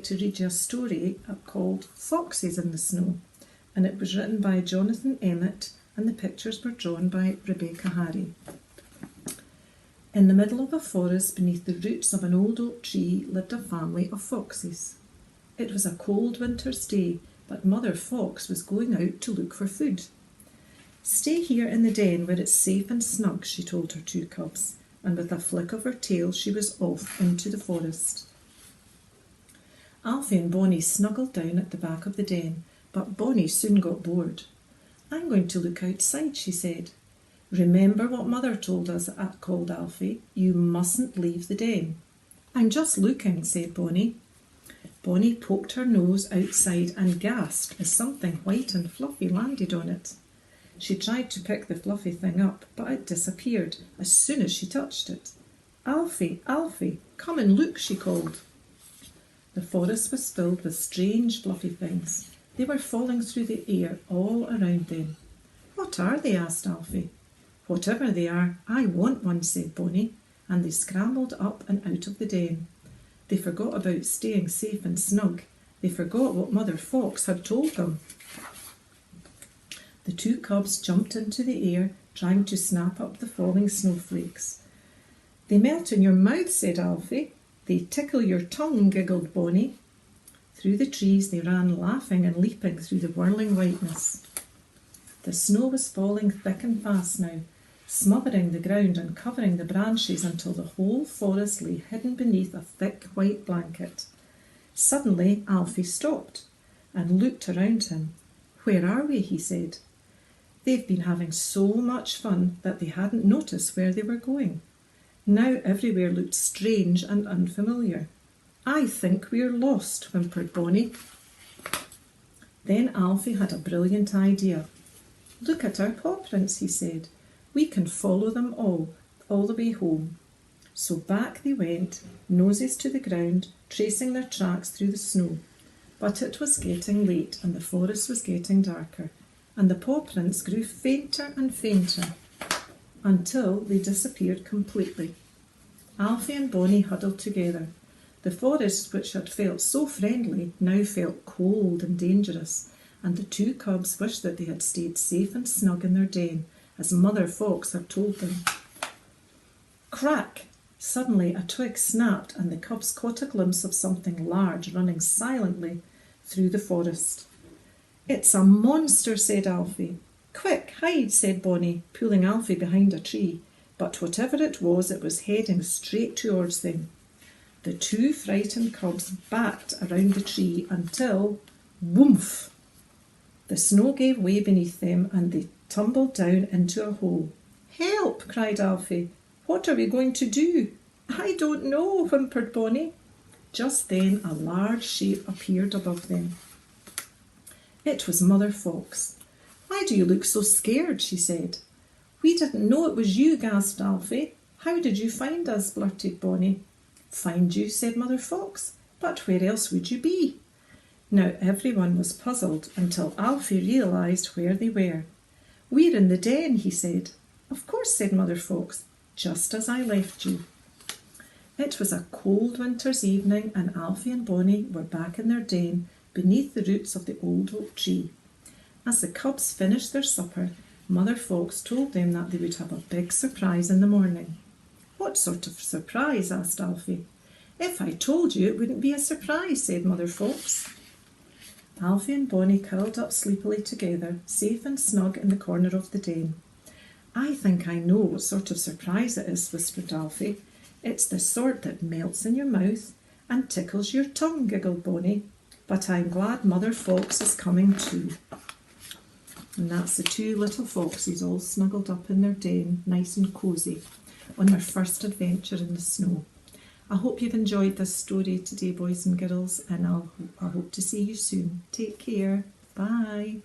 like to read you a story called Foxes in the Snow, and it was written by Jonathan Emmett and the pictures were drawn by Rebecca Harry. In the middle of a forest beneath the roots of an old oak tree lived a family of foxes. It was a cold winter's day, but Mother Fox was going out to look for food. "Stay here in the den where it's safe and snug," she told her two cubs, and with a flick of her tail she was off into the forest. Alfie and Bonnie snuggled down at the back of the den, but Bonnie soon got bored. "I'm going to look outside," she said. "Remember what Mother told us," called Alfie. "You mustn't leave the den." "I'm just looking," said Bonnie. Bonnie poked her nose outside and gasped as something white and fluffy landed on it. She tried to pick the fluffy thing up, but it disappeared as soon as she touched it. "Alfie, Alfie, come and look," she called. The forest was filled with strange fluffy things. They were falling through the air all around them. "What are they?" asked Alfie. "Whatever they are, I want one," said Bonnie, and they scrambled up and out of the den. They forgot about staying safe and snug. They forgot what Mother Fox had told them. The two cubs jumped into the air, trying to snap up the falling snowflakes. "They melt in your mouth," said Alfie. "They tickle your tongue," giggled Bonnie. Through the trees they ran, laughing and leaping through the whirling whiteness. The snow was falling thick and fast now, smothering the ground and covering the branches until the whole forest lay hidden beneath a thick white blanket. Suddenly Alfie stopped and looked around him. "Where are we?" he said. They'd been having so much fun that they hadn't noticed where they were going. Now everywhere looked strange and unfamiliar. "I think we're lost," whimpered Bonnie. Then Alfie had a brilliant idea. "Look at our paw prints," he said. "We can follow them all the way home." So back they went, noses to the ground, tracing their tracks through the snow. But it was getting late and the forest was getting darker, and the paw prints grew fainter and fainter until they disappeared completely. Alfie and Bonnie huddled together. The forest, which had felt so friendly, now felt cold and dangerous, and the two cubs wished that they had stayed safe and snug in their den, as Mother Fox had told them. Crack! Suddenly a twig snapped and the cubs caught a glimpse of something large running silently through the forest. "It's a monster," said Alfie. "Quick, hide," said Bonnie, pulling Alfie behind a tree. But whatever it was heading straight towards them. The two frightened cubs backed around the tree until, whoomph! The snow gave way beneath them and they tumbled down into a hole. "Help!" cried Alfie. "What are we going to do?" "I don't know," whimpered Bonnie. Just then a large shape appeared above them. It was Mother Fox. "Why do you look so scared?" she said. "We didn't know it was you," gasped Alfie. "How did you find us?" blurted Bonnie. "Find you?" said Mother Fox. "But where else would you be?" Now everyone was puzzled until Alfie realised where they were. "We're in the den," he said. "Of course," said Mother Fox, "just as I left you." It was a cold winter's evening and Alfie and Bonnie were back in their den beneath the roots of the old oak tree. As the cubs finished their supper, Mother Fox told them that they would have a big surprise in the morning. "What sort of surprise?" asked Alfie. "If I told you, it wouldn't be a surprise," said Mother Fox. Alfie and Bonnie curled up sleepily together, safe and snug in the corner of the den. "I think I know what sort of surprise it is," whispered Alfie. "It's the sort that melts in your mouth and tickles your tongue," giggled Bonnie. "But I'm glad Mother Fox is coming too." And that's the two little foxes all snuggled up in their den, nice and cosy, on their first adventure in the snow. I hope you've enjoyed this story today, boys and girls, and I hope to see you soon. Take care. Bye.